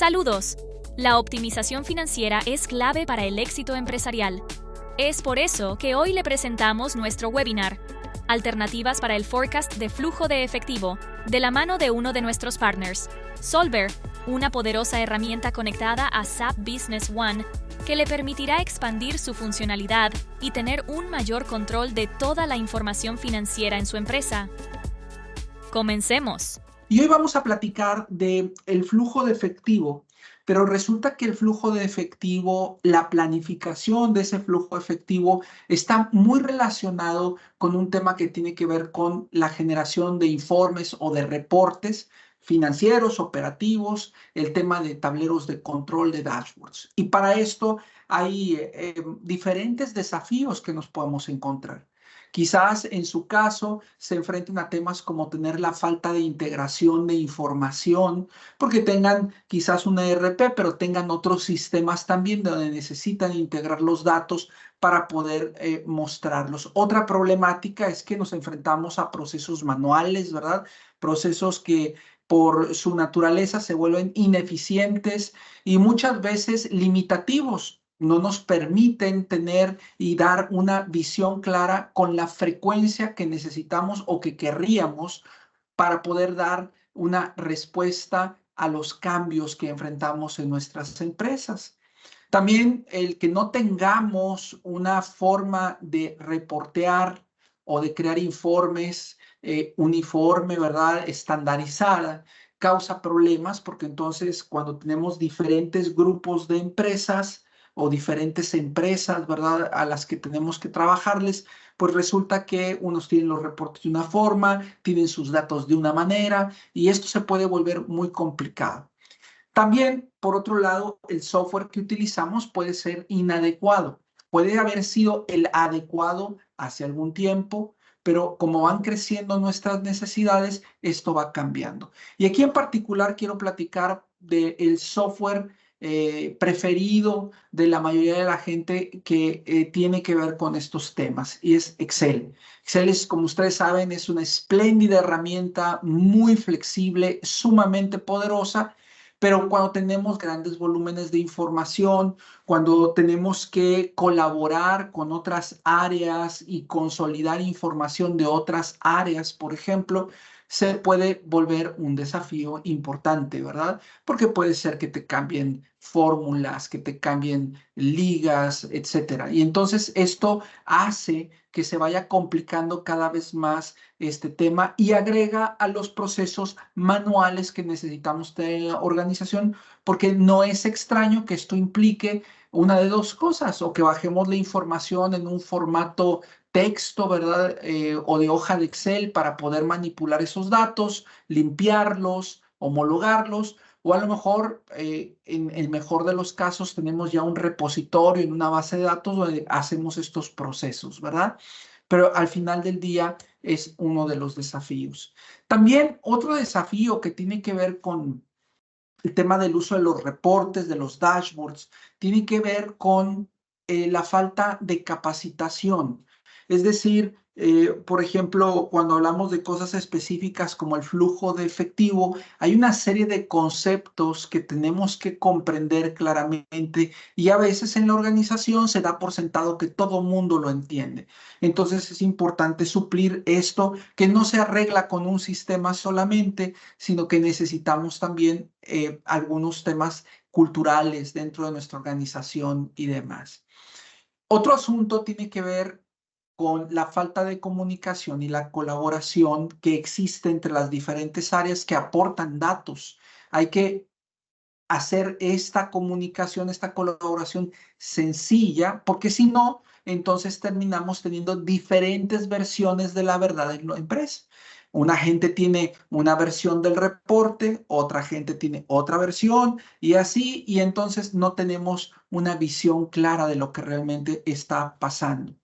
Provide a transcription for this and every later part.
Saludos. La optimización financiera es clave para el éxito empresarial. Es por eso que hoy le presentamos nuestro webinar, Alternativas para el Forecast de Flujo de Efectivo, de la mano de uno de nuestros partners, Solver, una poderosa herramienta conectada a SAP Business One que le permitirá expandir su funcionalidad y tener un mayor control de toda la información financiera en su empresa. Comencemos. Y hoy vamos a platicar del flujo de efectivo, pero resulta que el flujo de efectivo, la planificación de ese flujo de efectivo está muy relacionado con un tema que tiene que ver con la generación de informes o de reportes financieros, operativos, el tema de tableros de control de dashboards. Y para esto hay diferentes desafíos que nos podemos encontrar. Quizás en su caso se enfrenten a temas como tener la falta de integración de información, porque tengan quizás una ERP, pero tengan otros sistemas también donde necesitan integrar los datos para poder mostrarlos. Otra problemática es que nos enfrentamos a procesos manuales, ¿verdad? Procesos que por su naturaleza se vuelven ineficientes y muchas veces limitativos. No nos permiten tener y dar una visión clara con la frecuencia que necesitamos o que querríamos para poder dar una respuesta a los cambios que enfrentamos en nuestras empresas. También el que no tengamos una forma de reportear o de crear informes uniforme, ¿verdad? Estandarizada, causa problemas porque entonces cuando tenemos diferentes grupos de empresas, o diferentes empresas, ¿verdad? A las que tenemos que trabajarles, pues resulta que unos tienen los reportes de una forma, tienen sus datos de una manera, y esto se puede volver muy complicado. También, por otro lado, el software que utilizamos puede ser inadecuado. Puede haber sido el adecuado hace algún tiempo, pero como van creciendo nuestras necesidades, esto va cambiando. Y aquí en particular quiero platicar del software preferido de la mayoría de la gente que tiene que ver con estos temas, y es Excel. Excel es, como ustedes saben, es una espléndida herramienta, muy flexible, sumamente poderosa, pero cuando tenemos grandes volúmenes de información, cuando tenemos que colaborar con otras áreas y consolidar información de otras áreas, por ejemplo, se puede volver un desafío importante, ¿verdad? Porque puede ser que te cambien fórmulas, que te cambien ligas, etcétera. Y entonces esto hace que se vaya complicando cada vez más este tema y agrega a los procesos manuales que necesitamos tener en la organización, porque no es extraño que esto implique una de dos cosas, o que bajemos la información en un formato texto, ¿verdad? O de hoja de Excel para poder manipular esos datos, limpiarlos, homologarlos, o a lo mejor, en el mejor de los casos, tenemos ya un repositorio en una base de datos donde hacemos estos procesos, ¿verdad? Pero al final del día es uno de los desafíos. También otro desafío que tiene que ver con el tema del uso de los reportes, de los dashboards, tiene que ver con la falta de capacitación. Es decir, por ejemplo, cuando hablamos de cosas específicas como el flujo de efectivo, hay una serie de conceptos que tenemos que comprender claramente y a veces en la organización se da por sentado que todo mundo lo entiende. Entonces es importante suplir esto, que no se arregla con un sistema solamente, sino que necesitamos también algunos temas culturales dentro de nuestra organización y demás. Otro asunto tiene que ver con la falta de comunicación y la colaboración que existe entre las diferentes áreas que aportan datos. Hay que hacer esta comunicación, esta colaboración sencilla, porque si no, entonces terminamos teniendo diferentes versiones de la verdad en la empresa. Una gente tiene una versión del reporte, otra gente tiene otra versión y así, y entonces no tenemos una visión clara de lo que realmente está pasando.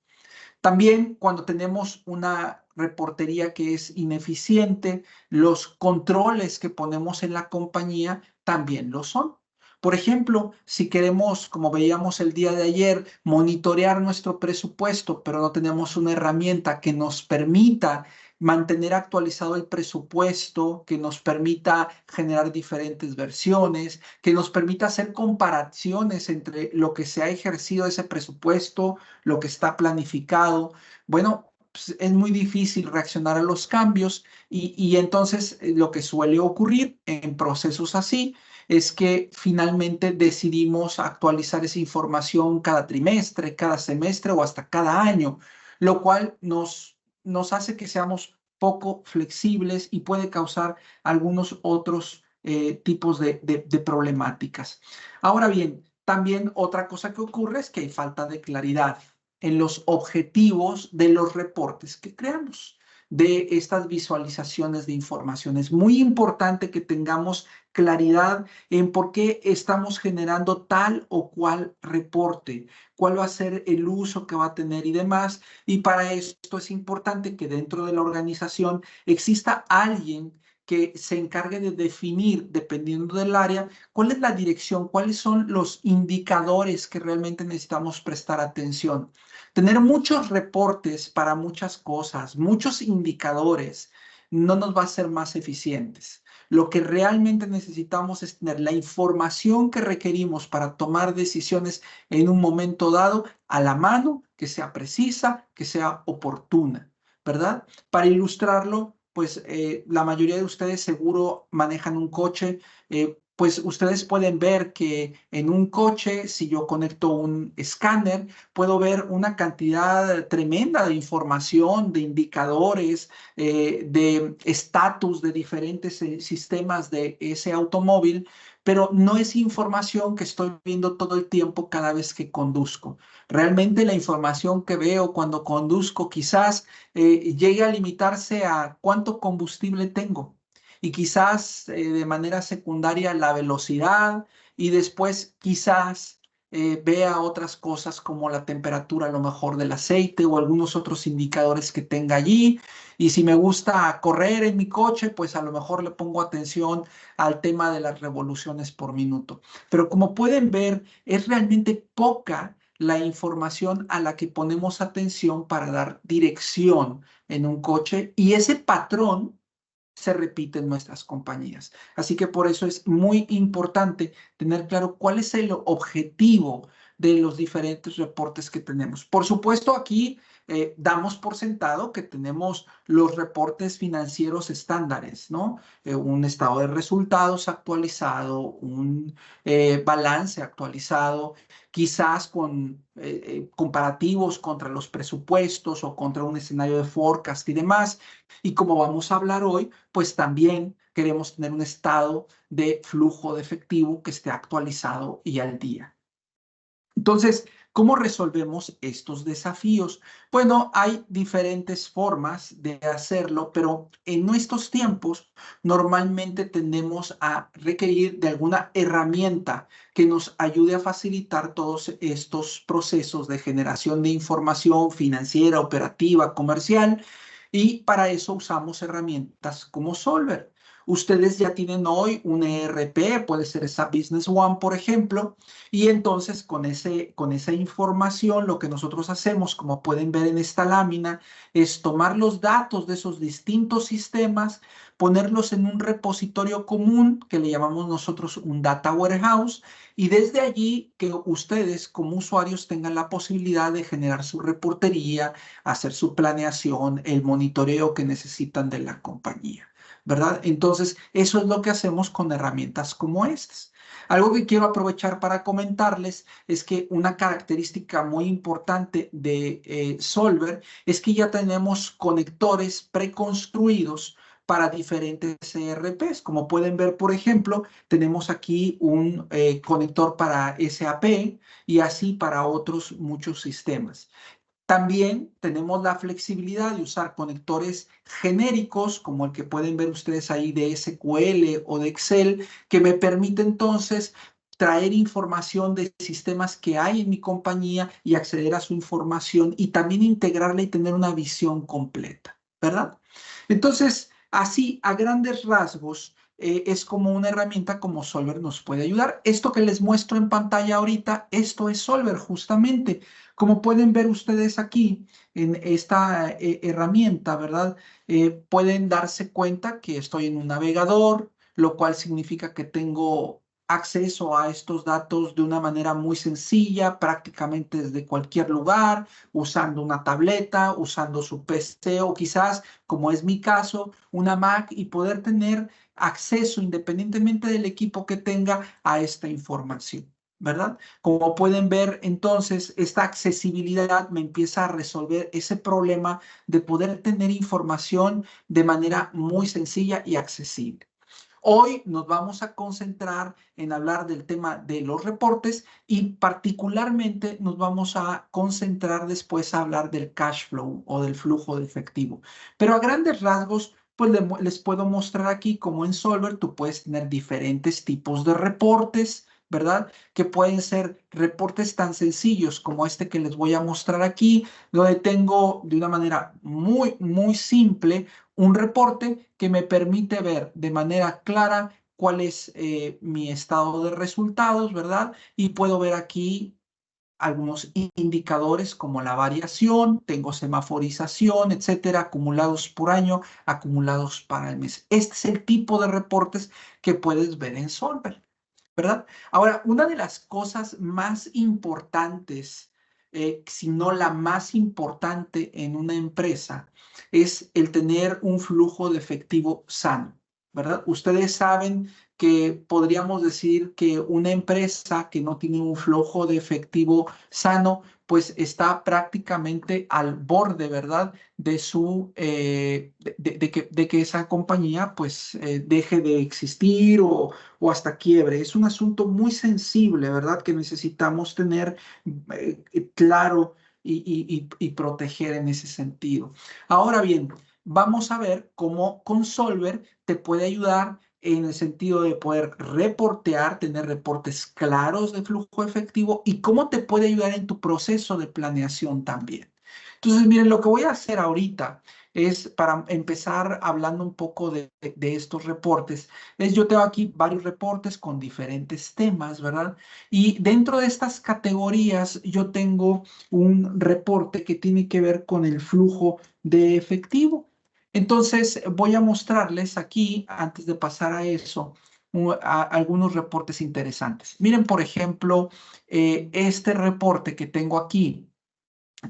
También cuando tenemos una reportería que es ineficiente, los controles que ponemos en la compañía también lo son. Por ejemplo, si queremos, como veíamos el día de ayer, monitorear nuestro presupuesto, pero no tenemos una herramienta que nos permita mantener actualizado el presupuesto, que nos permita generar diferentes versiones, que nos permita hacer comparaciones entre lo que se ha ejercido ese presupuesto, lo que está planificado. Bueno, pues es muy difícil reaccionar a los cambios y entonces lo que suele ocurrir en procesos así es que finalmente decidimos actualizar esa información cada trimestre, cada semestre o hasta cada año, lo cual nos hace que seamos poco flexibles y puede causar algunos otros tipos de problemáticas. Ahora bien, también otra cosa que ocurre es que hay falta de claridad en los objetivos de los reportes que creamos, de estas visualizaciones de información. Es muy importante que tengamos claridad en por qué estamos generando tal o cual reporte, cuál va a ser el uso que va a tener y demás. Y para esto es importante que dentro de la organización exista alguien que se encargue de definir, dependiendo del área, cuál es la dirección, cuáles son los indicadores que realmente necesitamos prestar atención. Tener muchos reportes para muchas cosas, muchos indicadores, no nos va a hacer más eficientes. Lo que realmente necesitamos es tener la información que requerimos para tomar decisiones en un momento dado a la mano, que sea precisa, que sea oportuna, ¿verdad? Para ilustrarlo, pues la mayoría de ustedes seguro manejan un coche, pues ustedes pueden ver que en un coche, si yo conecto un escáner, puedo ver una cantidad tremenda de información, de indicadores, de estatus de diferentes sistemas de ese automóvil, pero no es información que estoy viendo todo el tiempo cada vez que conduzco. Realmente la información que veo cuando conduzco quizás llegue a limitarse a cuánto combustible tengo y quizás de manera secundaria la velocidad y después quizás vea otras cosas como la temperatura a lo mejor del aceite o algunos otros indicadores que tenga allí. Y si me gusta correr en mi coche, pues a lo mejor le pongo atención al tema de las revoluciones por minuto. Pero como pueden ver, es realmente poca la información a la que ponemos atención para dar dirección en un coche y ese patrón se repite en nuestras compañías. Así que por eso es muy importante tener claro cuál es el objetivo de los diferentes reportes que tenemos. Por supuesto, aquí damos por sentado que tenemos los reportes financieros estándares, ¿no? Un estado de resultados actualizado, un balance actualizado, quizás con comparativos contra los presupuestos o contra un escenario de forecast y demás. Y como vamos a hablar hoy, pues también queremos tener un estado de flujo de efectivo que esté actualizado y al día. Entonces, ¿cómo resolvemos estos desafíos? Bueno, hay diferentes formas de hacerlo, pero en nuestros tiempos normalmente tendemos a requerir de alguna herramienta que nos ayude a facilitar todos estos procesos de generación de información financiera, operativa, comercial, y para eso usamos herramientas como Solver. Ustedes ya tienen hoy un ERP, puede ser SAP Business One, por ejemplo, y entonces con esa información lo que nosotros hacemos, como pueden ver en esta lámina, es tomar los datos de esos distintos sistemas, ponerlos en un repositorio común que le llamamos nosotros un data warehouse y desde allí que ustedes como usuarios tengan la posibilidad de generar su reportería, hacer su planeación, el monitoreo que necesitan de la compañía, ¿verdad? Entonces, eso es lo que hacemos con herramientas como estas. Algo que quiero aprovechar para comentarles es que una característica muy importante de Solver es que ya tenemos conectores preconstruidos para diferentes ERPs. Como pueden ver, por ejemplo, tenemos aquí un conector para SAP y así para otros muchos sistemas. También tenemos la flexibilidad de usar conectores genéricos, como el que pueden ver ustedes ahí de SQL o de Excel, que me permite entonces traer información de sistemas que hay en mi compañía y acceder a su información y también integrarla y tener una visión completa, ¿verdad? Entonces, así, a grandes rasgos, es como una herramienta como Solver nos puede ayudar. Esto que les muestro en pantalla ahorita, esto es Solver justamente. Como pueden ver ustedes aquí en esta herramienta, ¿verdad? Pueden darse cuenta que estoy en un navegador, lo cual significa que tengo acceso a estos datos de una manera muy sencilla, prácticamente desde cualquier lugar, usando una tableta, usando su PC o quizás, como es mi caso, una Mac y poder tener acceso independientemente del equipo que tenga a esta información, ¿verdad? Como pueden ver, entonces, esta accesibilidad me empieza a resolver ese problema de poder tener información de manera muy sencilla y accesible. Hoy nos vamos a concentrar en hablar del tema de los reportes y particularmente nos vamos a concentrar después a hablar del cash flow o del flujo de efectivo. Pero a grandes rasgos, pues les puedo mostrar aquí cómo en Solver tú puedes tener diferentes tipos de reportes, ¿verdad? Que pueden ser reportes tan sencillos como este que les voy a mostrar aquí, donde tengo de una manera muy simple un reporte que me permite ver de manera clara cuál es mi estado de resultados, ¿verdad? Y puedo ver aquí algunos indicadores como la variación, tengo semaforización, etcétera, acumulados por año, acumulados para el mes. Este es el tipo de reportes que puedes ver en Solver, ¿verdad? Ahora, una de las cosas más importantes, si no la más importante en una empresa, es el tener un flujo de efectivo sano, ¿verdad? Ustedes saben que podríamos decir que una empresa que no tiene un flujo de efectivo sano, pues está prácticamente al borde, ¿verdad? De su, de que esa compañía pues deje de existir o hasta quiebre. Es un asunto muy sensible, ¿verdad? Que necesitamos tener claro y proteger en ese sentido. Ahora bien, vamos a ver cómo con Solver te puede ayudar en el sentido de poder reportear, tener reportes claros de flujo efectivo y cómo te puede ayudar en tu proceso de planeación también. Entonces, miren, lo que voy a hacer ahorita es para empezar hablando un poco de estos reportes. Yo tengo aquí varios reportes con diferentes temas, ¿verdad? Y dentro de estas categorías yo tengo un reporte que tiene que ver con el flujo de efectivo. Entonces voy a mostrarles aquí, antes de pasar a eso, algunos reportes interesantes. Miren, por ejemplo, este reporte que tengo aquí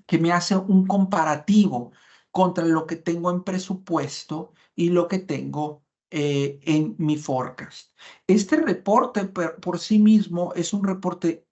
que me hace un comparativo contra lo que tengo en presupuesto y lo que tengo en mi forecast. Este reporte por sí mismo es un reporte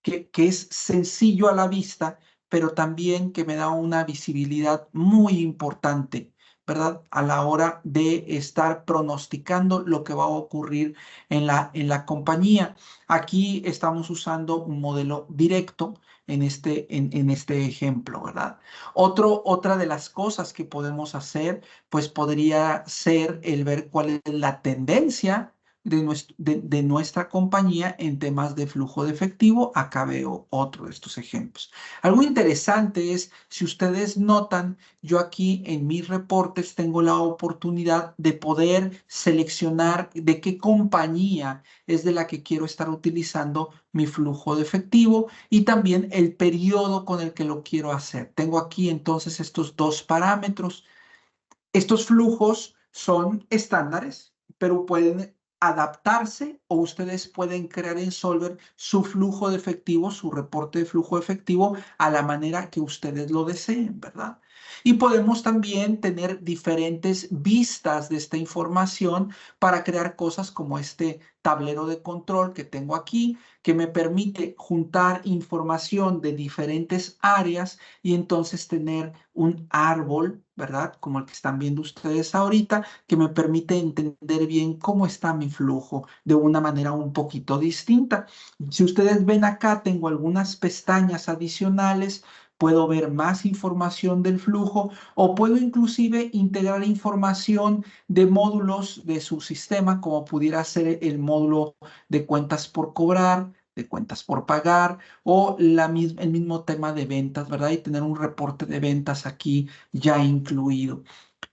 que es sencillo a la vista, pero también que me da una visibilidad muy importante, ¿verdad? A la hora de estar pronosticando lo que va a ocurrir en la compañía. Aquí estamos usando un modelo directo en este ejemplo, ¿verdad? Otra de las cosas que podemos hacer, pues podría ser el ver cuál es la tendencia de nuestra compañía en temas de flujo de efectivo. Acá veo otro de estos ejemplos. Algo interesante es, si ustedes notan, yo aquí en mis reportes tengo la oportunidad de poder seleccionar de qué compañía es de la que quiero estar utilizando mi flujo de efectivo y también el periodo con el que lo quiero hacer. Tengo aquí entonces estos dos parámetros. Estos flujos son estándares, pero pueden adaptarse o ustedes pueden crear en Solver su flujo de efectivo, su reporte de flujo de efectivo a la manera que ustedes lo deseen, ¿verdad? Y podemos también tener diferentes vistas de esta información para crear cosas como este tablero de control que tengo aquí, que me permite juntar información de diferentes áreas y entonces tener un árbol, ¿verdad? Como el que están viendo ustedes ahorita, que me permite entender bien cómo está mi flujo de una manera un poquito distinta. Si ustedes ven acá, tengo algunas pestañas adicionales. Puedo ver más información del flujo o puedo inclusive integrar información de módulos de su sistema, como pudiera ser el módulo de cuentas por cobrar, de cuentas por pagar o el mismo tema de ventas, ¿verdad? Y tener un reporte de ventas aquí ya incluido.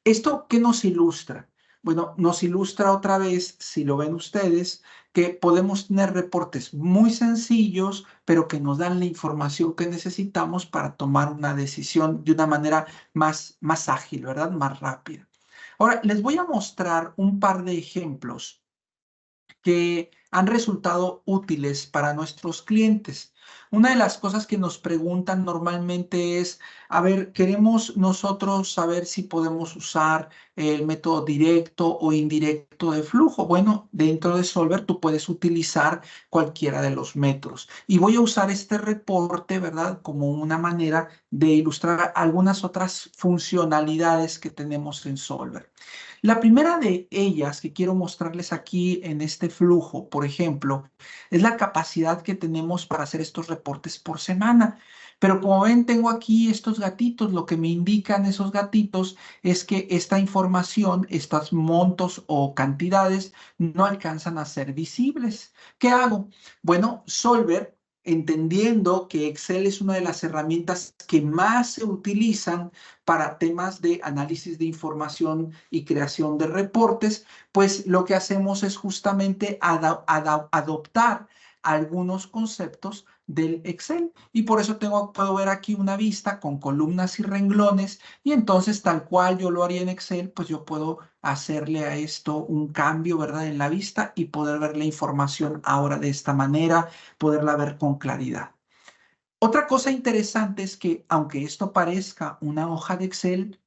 ¿Esto qué nos ilustra? Bueno, nos ilustra otra vez, si lo ven ustedes, que podemos tener reportes muy sencillos, pero que nos dan la información que necesitamos para tomar una decisión de una manera más ágil, ¿verdad? Más rápida. Ahora, les voy a mostrar un par de ejemplos que han resultado útiles para nuestros clientes. Una de las cosas que nos preguntan normalmente es, a ver, queremos nosotros saber si podemos usar el método directo o indirecto de flujo. Bueno, dentro de Solver tú puedes utilizar cualquiera de los métodos. Y voy a usar este reporte, ¿verdad? Como una manera de ilustrar algunas otras funcionalidades que tenemos en Solver. La primera de ellas que quiero mostrarles aquí en este flujo, por ejemplo, es la capacidad que tenemos para hacer estos reportes por semana. Pero como ven, tengo aquí estos gatitos. Lo que me indican esos gatitos es que esta información, estos montos o cantidades no alcanzan a ser visibles. ¿Qué hago? Bueno, Solver, entendiendo que Excel es una de las herramientas que más se utilizan para temas de análisis de información y creación de reportes, pues lo que hacemos es justamente adoptar algunos conceptos del Excel. Y por eso puedo ver aquí una vista con columnas y renglones, y entonces tal cual yo lo haría en Excel, pues yo puedo hacerle a esto un cambio, ¿verdad? En la vista y poder ver la información ahora de esta manera, poderla ver con claridad. Otra cosa interesante es que aunque esto parezca una hoja de Excel,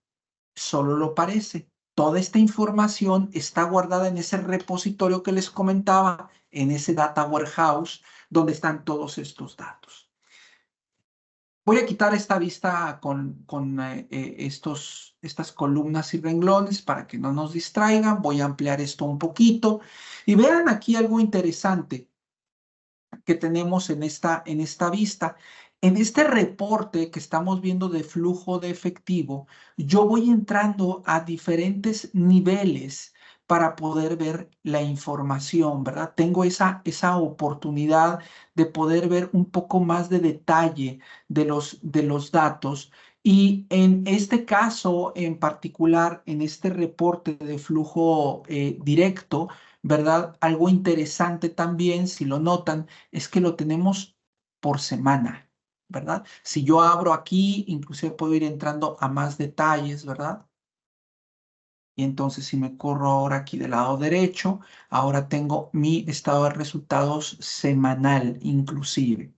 solo lo parece. Toda esta información está guardada en ese repositorio que les comentaba, en ese data warehouse, donde están todos estos datos. Voy a quitar esta vista con estas columnas y renglones para que no nos distraigan. Voy a ampliar esto un poquito. Y vean aquí algo interesante que tenemos en esta vista. En este reporte que estamos viendo de flujo de efectivo, yo voy entrando a diferentes niveles para poder ver la información, ¿verdad? Tengo esa oportunidad de poder ver un poco más de detalle de los datos. Y en este caso en particular, en este reporte de flujo directo, ¿verdad? Algo interesante también, si lo notan, es que lo tenemos por semana, ¿verdad? Si yo abro aquí, inclusive puedo ir entrando a más detalles, ¿verdad? Y entonces si me corro ahora aquí del lado derecho, ahora tengo mi estado de resultados semanal inclusive.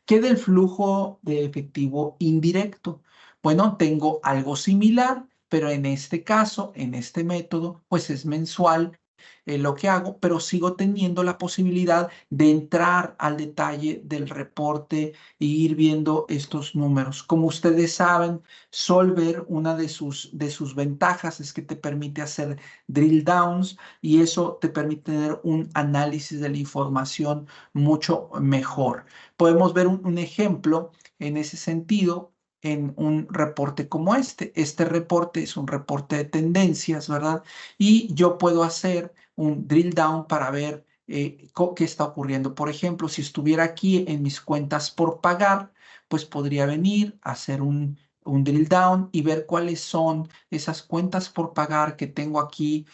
¿Qué del flujo de efectivo indirecto? Bueno, tengo algo similar, pero en este caso, en este método, pues es mensual lo que hago, pero sigo teniendo la posibilidad de entrar al detalle del reporte e ir viendo estos números. Como ustedes saben, Solver, una de sus ventajas es que te permite hacer drill downs y eso te permite tener un análisis de la información mucho mejor. Podemos ver un ejemplo en ese sentido en un reporte como este. Este reporte es un reporte de tendencias, ¿verdad? Y yo puedo hacer un drill down para ver qué está ocurriendo. Por ejemplo, si estuviera aquí en mis cuentas por pagar, pues podría venir a hacer un drill down y ver cuáles son esas cuentas por pagar que tengo aquí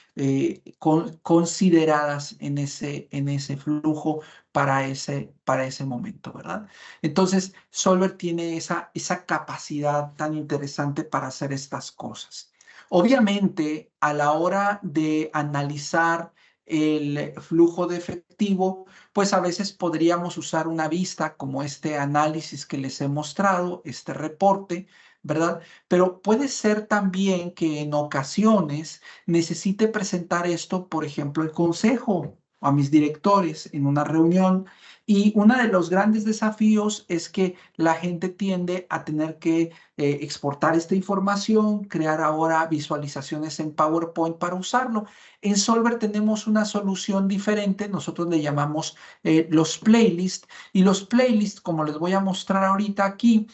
consideradas en ese flujo para ese momento, ¿verdad? Entonces, Solver tiene esa capacidad tan interesante para hacer estas cosas. Obviamente, a la hora de analizar el flujo de efectivo, pues a veces podríamos usar una vista como este análisis que les he mostrado, este reporte, ¿verdad? Pero puede ser también que en ocasiones necesite presentar esto, por ejemplo, al consejo, a mis directores en una reunión. Y uno de los grandes desafíos es que la gente tiende a tener que exportar esta información, crear ahora visualizaciones en PowerPoint para usarlo. En Solver tenemos una solución diferente, nosotros le llamamos los playlists, y los playlists, como les voy a mostrar ahorita aquí,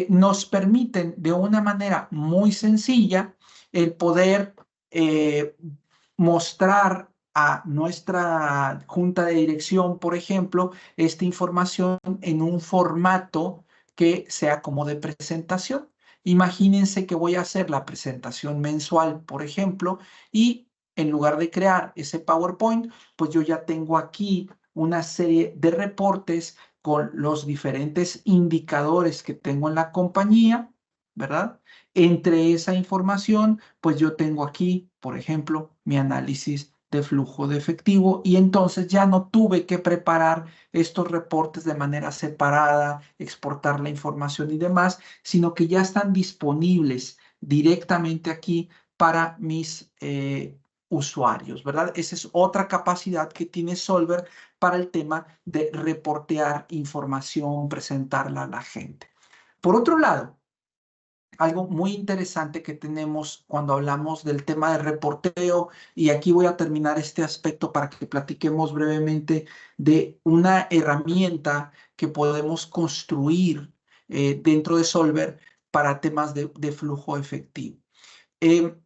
nos permiten de una manera muy sencilla el poder mostrar a nuestra junta de dirección, por ejemplo, esta información en un formato que sea como de presentación. Imagínense que voy a hacer la presentación mensual, por ejemplo, y en lugar de crear ese PowerPoint, pues yo ya tengo aquí una serie de reportes con los diferentes indicadores que tengo en la compañía, ¿verdad? Entre esa información, pues yo tengo aquí, por ejemplo, mi análisis de flujo de efectivo y entonces ya no tuve que preparar estos reportes de manera separada, exportar la información y demás, sino que ya están disponibles directamente aquí para mis usuarios, ¿verdad? Esa es otra capacidad que tiene Solver para el tema de reportear información, presentarla a la gente. Por otro lado, algo muy interesante que tenemos cuando hablamos del tema de reporteo, y aquí voy a terminar este aspecto para que platiquemos brevemente de una herramienta que podemos construir dentro de Solver para temas de flujo efectivo. Eh,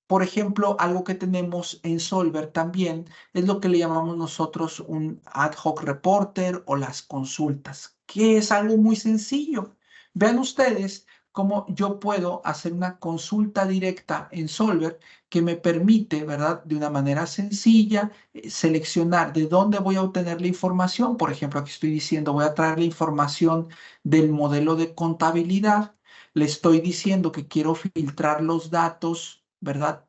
por ejemplo, algo que tenemos en Solver también es lo que le llamamos nosotros un ad hoc reporter o las consultas, que es algo muy sencillo. Vean ustedes cómo yo puedo hacer una consulta directa en Solver que me permite, ¿verdad? De una manera sencilla, seleccionar de dónde voy a obtener la información. Por ejemplo, aquí estoy diciendo, voy a traer la información del modelo de contabilidad. Le estoy diciendo que quiero filtrar los datos, ¿verdad?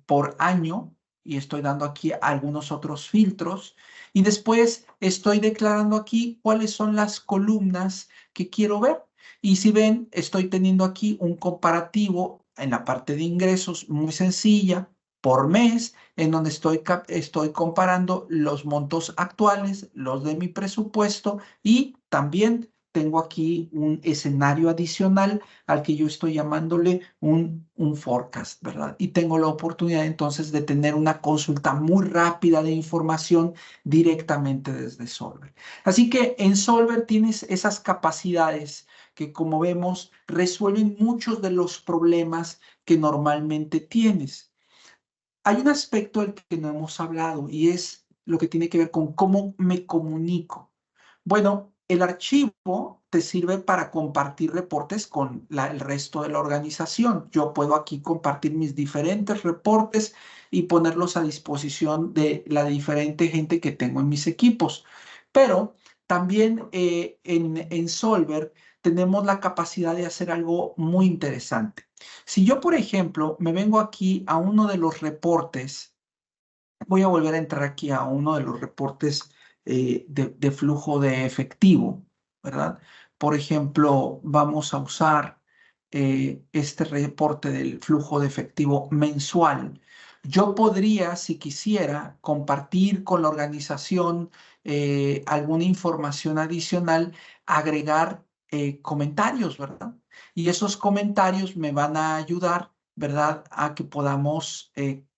Por año y estoy dando aquí algunos otros filtros. Y después estoy declarando aquí cuáles son las columnas que quiero ver. Y si ven, estoy teniendo aquí un comparativo en la parte de ingresos muy sencilla por mes, en donde estoy comparando los montos actuales, los de mi presupuesto y también tengo aquí un escenario adicional al que yo estoy llamándole un forecast, ¿verdad? Y tengo la oportunidad entonces de tener una consulta muy rápida de información directamente desde Solver. Así que en Solver tienes esas capacidades que, como vemos, resuelven muchos de los problemas que normalmente tienes. Hay un aspecto del que no hemos hablado y es lo que tiene que ver con cómo me comunico. Bueno, el archivo te sirve para compartir reportes con el resto de la organización. Yo puedo aquí compartir mis diferentes reportes y ponerlos a disposición de la diferente gente que tengo en mis equipos. Pero también en Solver tenemos la capacidad de hacer algo muy interesante. Si yo, por ejemplo, me vengo aquí a uno de los reportes, voy a volver a entrar aquí a uno de los reportes de flujo de efectivo, ¿verdad? Por ejemplo, vamos a usar este reporte del flujo de efectivo mensual. Yo podría, si quisiera, compartir con la organización alguna información adicional, agregar comentarios, ¿verdad? Y esos comentarios me van a ayudar, ¿verdad? A que podamos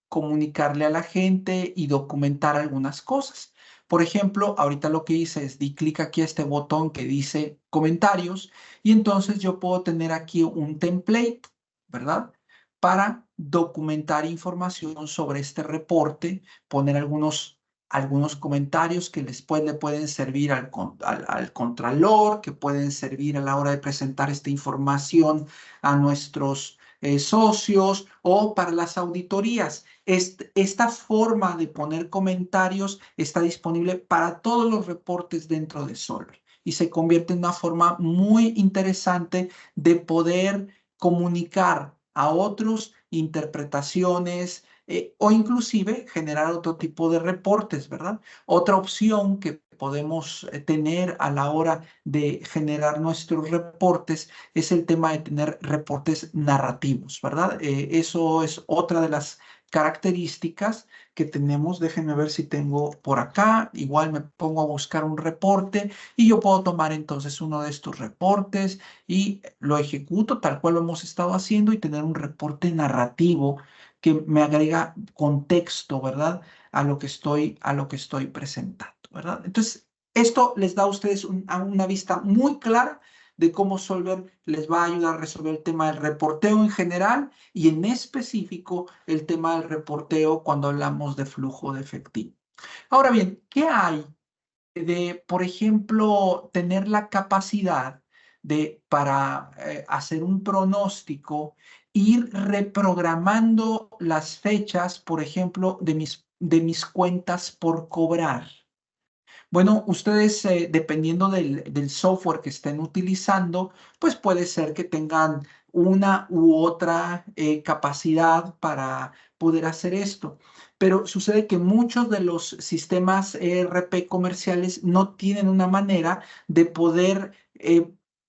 comunicarle a la gente y documentar algunas cosas. Por ejemplo, ahorita lo que hice es di clic aquí a este botón que dice comentarios y entonces yo puedo tener aquí un template, ¿verdad? Para documentar información sobre este reporte, poner algunos comentarios que le pueden servir al contralor, que pueden servir a la hora de presentar esta información a nuestros socios o para las auditorías. Esta forma de poner comentarios está disponible para todos los reportes dentro de Solver y se convierte en una forma muy interesante de poder comunicar a otros interpretaciones o inclusive generar otro tipo de reportes, ¿verdad? Otra opción que podemos tener a la hora de generar nuestros reportes es el tema de tener reportes narrativos, ¿verdad? Eso es otra de las características que tenemos. Déjenme ver si tengo por acá. Igual me pongo a buscar un reporte y yo puedo tomar entonces uno de estos reportes y lo ejecuto tal cual lo hemos estado haciendo y tener un reporte narrativo que me agrega contexto, ¿verdad? A lo que estoy presentando, ¿verdad? Entonces, esto les da a ustedes una vista muy clara de cómo Solver les va a ayudar a resolver el tema del reporteo en general y en específico el tema del reporteo cuando hablamos de flujo de efectivo. Ahora bien, ¿qué hay de, por ejemplo, tener la capacidad para hacer un pronóstico ir reprogramando las fechas, por ejemplo, de mis cuentas por cobrar. Bueno, ustedes, dependiendo del software que estén utilizando, pues puede ser que tengan una u otra capacidad para poder hacer esto. Pero sucede que muchos de los sistemas ERP comerciales no tienen una manera de poder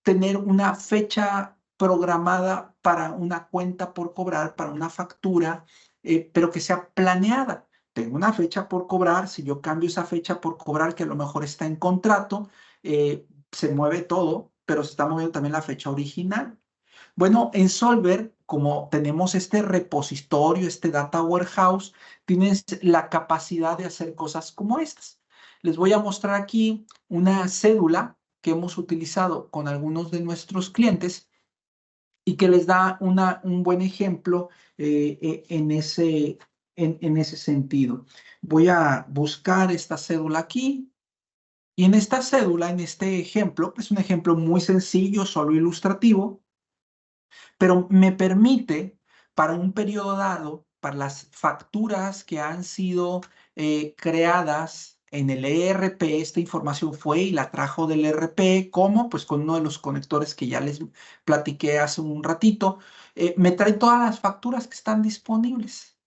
tener una fecha programada para una cuenta por cobrar, para una factura, pero que sea planeada. Tengo una fecha por cobrar, si yo cambio esa fecha por cobrar, que a lo mejor está en contrato, se mueve todo, pero se está moviendo también la fecha original. Bueno, en Solver, como tenemos este repositorio, este data warehouse, tienes la capacidad de hacer cosas como estas. Les voy a mostrar aquí una cédula que hemos utilizado con algunos de nuestros clientes y que les da un buen ejemplo en ese sentido. Voy a buscar esta cédula aquí. Y en esta cédula, en este ejemplo, es un ejemplo muy sencillo, solo ilustrativo, pero me permite para un periodo dado, para las facturas que han sido creadas en el ERP, esta información fue y la trajo del ERP, ¿cómo? Pues con uno de los conectores que ya les platiqué hace un ratito, me trae todas las facturas que están disponibles.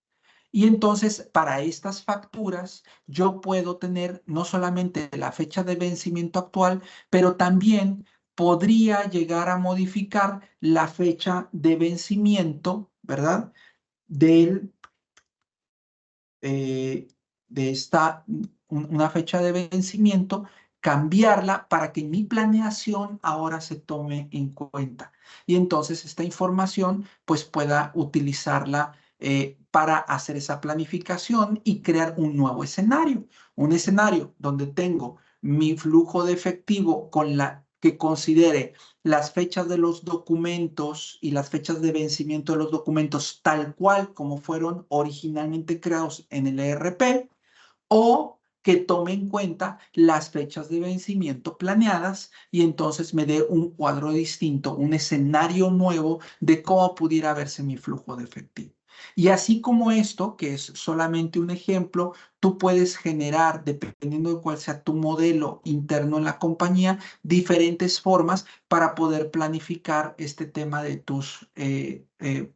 Y entonces, para estas facturas, yo puedo tener no solamente la fecha de vencimiento actual, pero también podría llegar a modificar la fecha de vencimiento, ¿verdad? Del, de una fecha de vencimiento, cambiarla para que mi planeación ahora se tome en cuenta. Y entonces esta información pues pueda utilizarla para hacer esa planificación y crear un nuevo escenario. Un escenario donde tengo mi flujo de efectivo con la que considere las fechas de los documentos y las fechas de vencimiento de los documentos tal cual como fueron originalmente creados en el ERP, o que tome en cuenta las fechas de vencimiento planeadas y entonces me dé un cuadro distinto, un escenario nuevo de cómo pudiera verse mi flujo de efectivo. Y así como esto, que es solamente un ejemplo, tú puedes generar, dependiendo de cuál sea tu modelo interno en la compañía, diferentes formas para poder planificar este tema de tus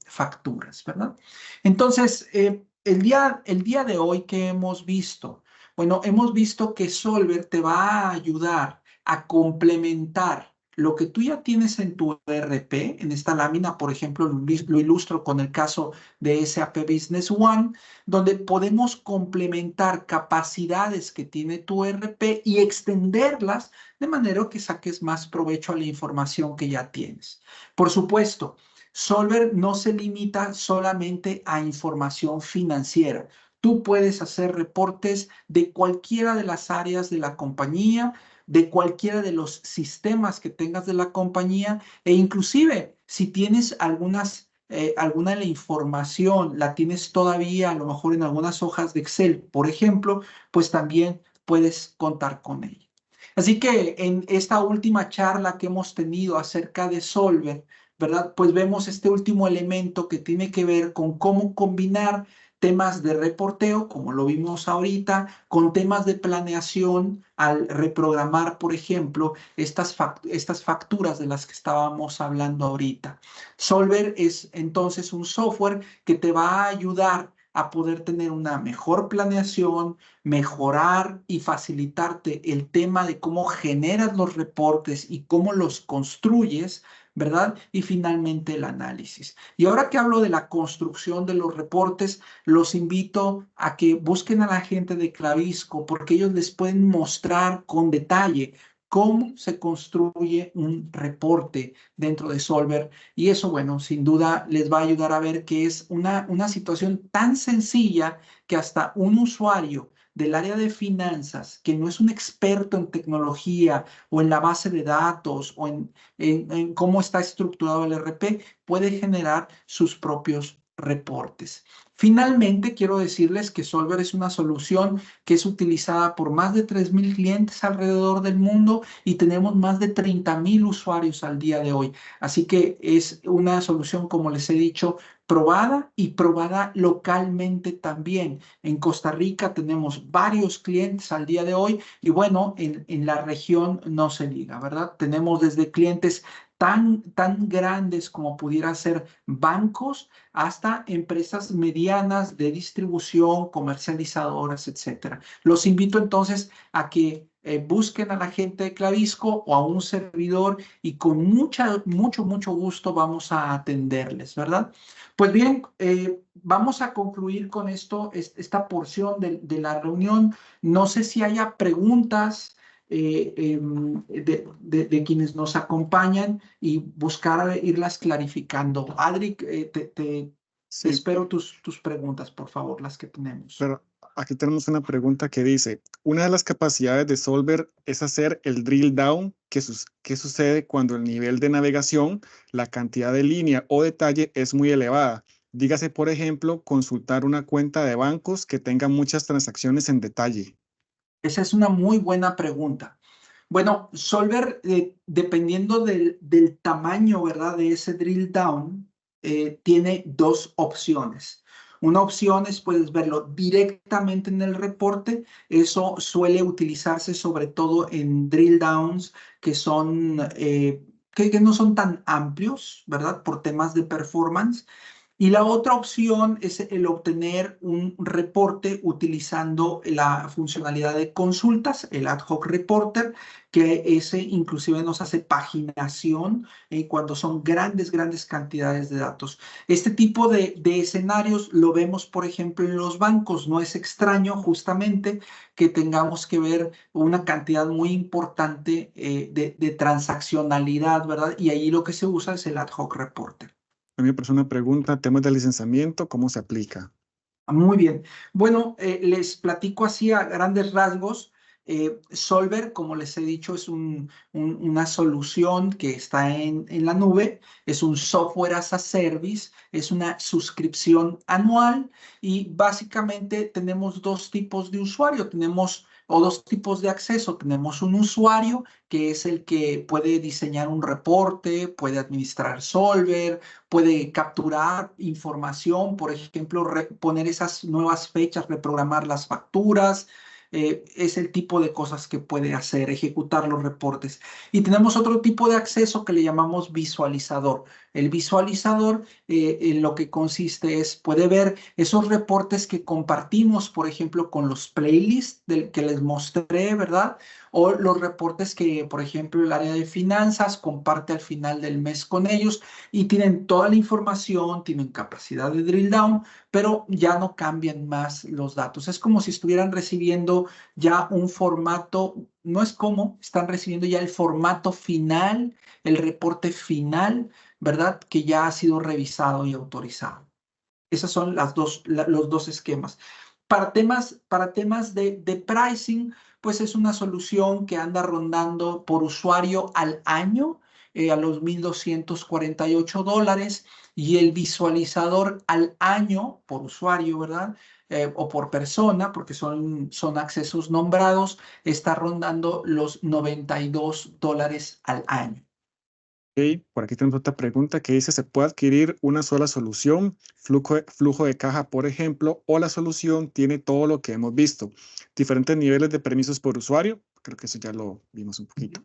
facturas, ¿verdad? Entonces, el día de hoy que hemos visto, bueno, hemos visto que Solver te va a ayudar a complementar lo que tú ya tienes en tu ERP. En esta lámina, por ejemplo, lo ilustro con el caso de SAP Business One, donde podemos complementar capacidades que tiene tu ERP y extenderlas de manera que saques más provecho a la información que ya tienes. Por supuesto, Solver no se limita solamente a información financiera. Tú puedes hacer reportes de cualquiera de las áreas de la compañía, de cualquiera de los sistemas que tengas de la compañía e inclusive si tienes alguna de la información, la tienes todavía a lo mejor en algunas hojas de Excel, por ejemplo, pues también puedes contar con ella. Así que en esta última charla que hemos tenido acerca de Solver, ¿verdad? Pues vemos este último elemento que tiene que ver con cómo combinar temas de reporteo, como lo vimos ahorita, con temas de planeación al reprogramar, por ejemplo, estas facturas de las que estábamos hablando ahorita. Solver es entonces un software que te va a ayudar a poder tener una mejor planeación, mejorar y facilitarte el tema de cómo generas los reportes y cómo los construyes, ¿verdad? Y finalmente el análisis. Y ahora que hablo de la construcción de los reportes, los invito a que busquen a la gente de Clavisco porque ellos les pueden mostrar con detalle cómo se construye un reporte dentro de Solver. Y eso, bueno, sin duda les va a ayudar a ver que es una situación tan sencilla que hasta un usuario del área de finanzas, que no es un experto en tecnología o en la base de datos o en cómo está estructurado el RP, puede generar sus propios reportes. Finalmente, quiero decirles que Solver es una solución que es utilizada por más de 3,000 clientes alrededor del mundo y tenemos más de 30,000 usuarios al día de hoy. Así que es una solución, como les he dicho, probada y probada localmente también. En Costa Rica tenemos varios clientes al día de hoy y bueno, en la región no se diga, ¿verdad? Tenemos desde clientes tan grandes como pudiera ser bancos hasta empresas medianas de distribución, comercializadoras, etcétera. Los invito entonces a que busquen a la gente de Clavisco o a un servidor y con mucho gusto vamos a atenderles, ¿verdad? Pues bien, vamos a concluir con esto, esta porción de la reunión. No sé si haya preguntas de quienes nos acompañan y buscar irlas clarificando. Adri, te Sí, espero tus preguntas, por favor, las que tenemos. pero aquí tenemos una pregunta que dice, una de las capacidades de Solver es hacer el drill down. ¿Qué sucede cuando el nivel de navegación, la cantidad de línea o detalle es muy elevada? Dígase, por ejemplo, consultar una cuenta de bancos que tenga muchas transacciones en detalle. Esa es una muy buena pregunta. Bueno, Solver, dependiendo del tamaño, ¿verdad? De ese drill down, tiene dos opciones. Una opción es, puedes verlo directamente en el reporte. Eso suele utilizarse sobre todo en drill downs que son, que no son tan amplios, ¿verdad? Por temas de performance. Y la otra opción es el obtener un reporte utilizando la funcionalidad de consultas, el Ad Hoc Reporter, que ese inclusive nos hace paginación cuando son grandes cantidades de datos. Este tipo de escenarios lo vemos, por ejemplo, en los bancos. No es extraño justamente que tengamos que ver una cantidad muy importante de transaccionalidad, ¿verdad? Y ahí lo que se usa es el Ad Hoc Reporter. A mí me parece una pregunta, temas de licenciamiento, ¿cómo se aplica? Muy bien. Bueno, les platico así a grandes rasgos. Solver, como les he dicho, es una solución que está en la nube, es un software as a service, es una suscripción anual y básicamente tenemos dos tipos de usuario, o dos tipos de acceso. Tenemos un usuario que es el que puede diseñar un reporte, puede administrar Solver, puede capturar información, por ejemplo, poner esas nuevas fechas, reprogramar las facturas. Es el tipo de cosas que puede hacer, ejecutar los reportes. Y tenemos otro tipo de acceso que le llamamos visualizador. El visualizador en lo que consiste es, puede ver esos reportes que compartimos, por ejemplo, con los playlists que les mostré, ¿verdad? O los reportes que, por ejemplo, el área de finanzas comparte al final del mes con ellos y tienen toda la información, tienen capacidad de drill down, pero ya no cambian más los datos. Es como si estuvieran recibiendo ya un formato, no es como, están recibiendo ya el formato final, el reporte final, ¿verdad? Que ya ha sido revisado y autorizado. Esos son los dos esquemas. Para temas de pricing, pues es una solución que anda rondando por usuario al año a los $1,248 y el visualizador al año por usuario, ¿verdad? O por persona, porque son accesos nombrados, está rondando los $92 al año. Ok, por aquí tenemos otra pregunta que dice, ¿se puede adquirir una sola solución, flujo de caja, por ejemplo, o la solución tiene todo lo que hemos visto? Diferentes niveles de permisos por usuario. Creo que eso ya lo vimos un poquito.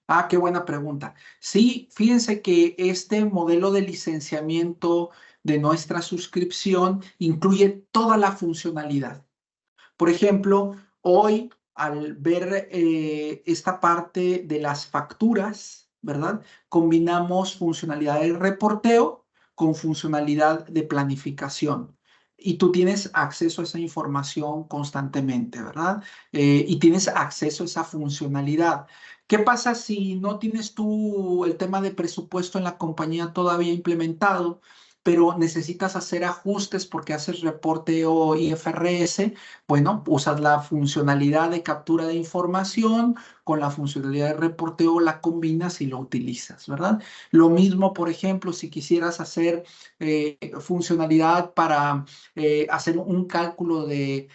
Ah, qué buena pregunta. Sí, fíjense que este modelo de licenciamiento de nuestra suscripción incluye toda la funcionalidad. Por ejemplo, hoy al ver esta parte de las facturas, ¿verdad? Combinamos funcionalidad de reporteo con funcionalidad de planificación. Y tú tienes acceso a esa información constantemente, ¿verdad? Y tienes acceso a esa funcionalidad. ¿Qué pasa si no tienes tú el tema de presupuesto en la compañía todavía implementado? pero necesitas hacer ajustes porque haces reporteo IFRS, bueno, usas la funcionalidad de captura de información con la funcionalidad de reporteo, la combinas y lo utilizas, ¿verdad? Lo mismo, por ejemplo, si quisieras hacer funcionalidad para hacer un cálculo de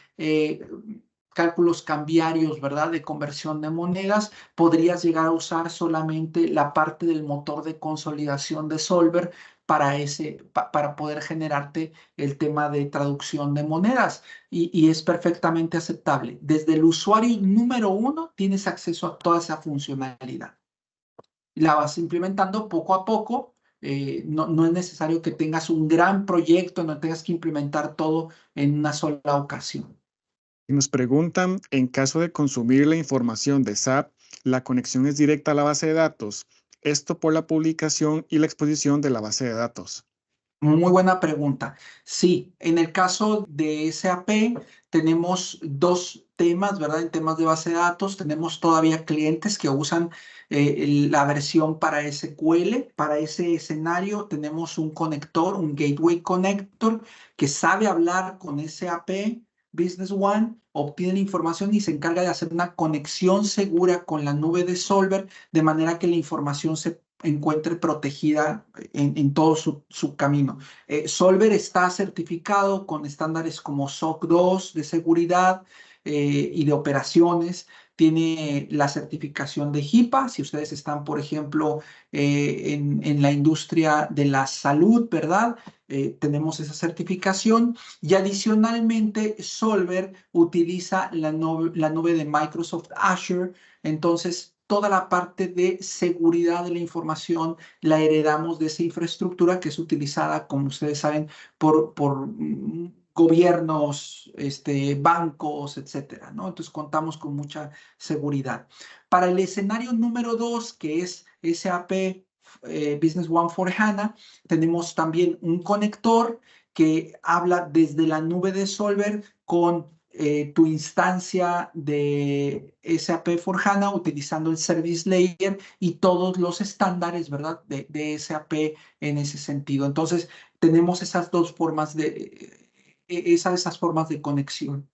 cálculos cambiarios, ¿verdad? De conversión de monedas, podrías llegar a usar solamente la parte del motor de consolidación de Solver para poder generarte el tema de traducción de monedas y es perfectamente aceptable. Desde el usuario número 1 tienes acceso a toda esa funcionalidad. La vas implementando poco a poco. No es necesario que tengas un gran proyecto, no tengas que implementar todo en una sola ocasión. Y nos preguntan, en caso de consumir la información de SAP, la conexión es directa a la base de datos. Esto por la publicación y la exposición de la base de datos. Muy buena pregunta. Sí, en el caso de SAP tenemos dos temas, ¿verdad? En temas de base de datos tenemos todavía clientes que usan la versión para SQL. Para ese escenario tenemos un conector, un Gateway Connector, que sabe hablar con SAP Business One, obtiene la información y se encarga de hacer una conexión segura con la nube de Solver, de manera que la información se encuentre protegida en todo su camino. Solver está certificado con estándares como SOC 2 de seguridad y de operaciones. Tiene la certificación de HIPAA. Si ustedes están, por ejemplo, en la industria de la salud, ¿verdad? Tenemos esa certificación. Y adicionalmente, Solver utiliza la nube de Microsoft Azure. Entonces, toda la parte de seguridad de la información la heredamos de esa infraestructura que es utilizada, como ustedes saben, por gobiernos, bancos, etcétera, ¿no? Entonces contamos con mucha seguridad. Para el escenario número 2, que es SAP Business One for HANA, tenemos también un conector que habla desde la nube de Solver con tu instancia de SAP for HANA utilizando el Service Layer y todos los estándares, ¿verdad? De SAP en ese sentido. Entonces, tenemos esas dos formas esas formas de conexión.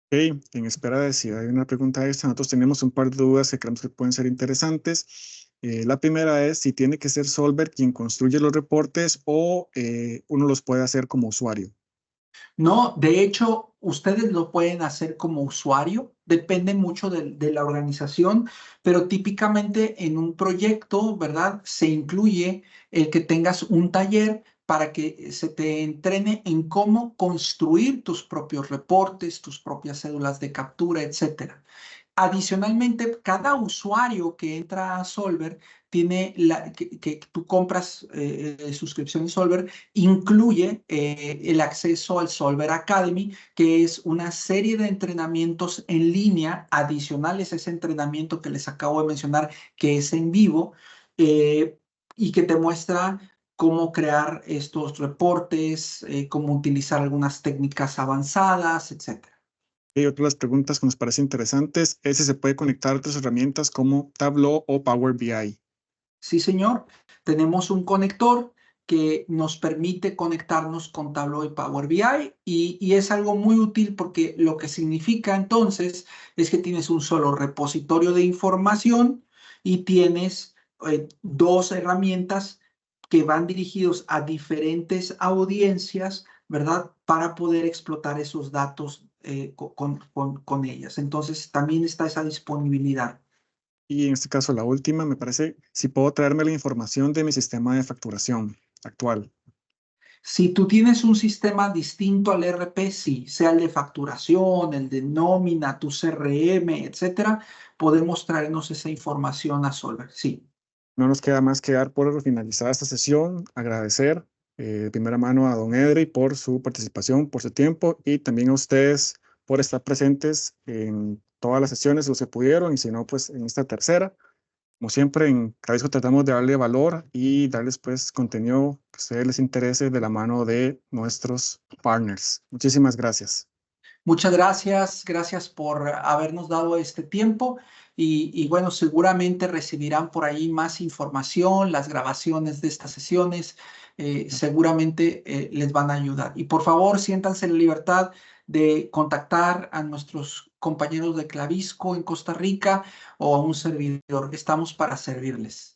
Ok, en espera de si hay una pregunta extra, nosotros tenemos un par de dudas que creemos que pueden ser interesantes. La primera es si tiene que ser Solver quien construye los reportes o uno los puede hacer como usuario. No, de hecho, ustedes lo pueden hacer como usuario, depende mucho de la organización, pero típicamente en un proyecto, ¿verdad? Se incluye el que tengas un taller para que se te entrene en cómo construir tus propios reportes, tus propias cédulas de captura, etcétera. Adicionalmente, cada usuario que entra a Solver tiene que tú compras suscripción en Solver, incluye el acceso al Solver Academy, que es una serie de entrenamientos en línea adicionales a ese entrenamiento que les acabo de mencionar, que es en vivo, y que te muestra cómo crear estos reportes, cómo utilizar algunas técnicas avanzadas, etcétera. Y otra de las preguntas que nos parece interesantes es si se puede conectar a otras herramientas como Tableau o Power BI. Sí, señor. Tenemos un conector que nos permite conectarnos con Tableau y Power BI y es algo muy útil porque lo que significa entonces es que tienes un solo repositorio de información y tienes dos herramientas que van dirigidos a diferentes audiencias, ¿verdad? Para poder explotar esos datos con ellas. Entonces, también está esa disponibilidad. Y en este caso, la última, me parece, si puedo traerme la información de mi sistema de facturación actual. Si tú tienes un sistema distinto al ERP, sí, sea el de facturación, el de nómina, tu CRM, etcétera, podemos traernos esa información a Solver, sí. No nos queda más que dar por finalizada esta sesión, agradecer de primera mano a don Edry por su participación, por su tiempo y también a ustedes por estar presentes en todas las sesiones, los que pudieron, y si no, pues en esta tercera. Como siempre, en Cadisco tratamos de darle valor y darles pues contenido que a ustedes les interese de la mano de nuestros partners. Muchísimas gracias. Muchas gracias por habernos dado este tiempo y bueno, seguramente recibirán por ahí más información, las grabaciones de estas sesiones, seguramente les van a ayudar. Y por favor, siéntanse en la libertad de contactar a nuestros compañeros de Clavisco en Costa Rica o a un servidor. Estamos para servirles.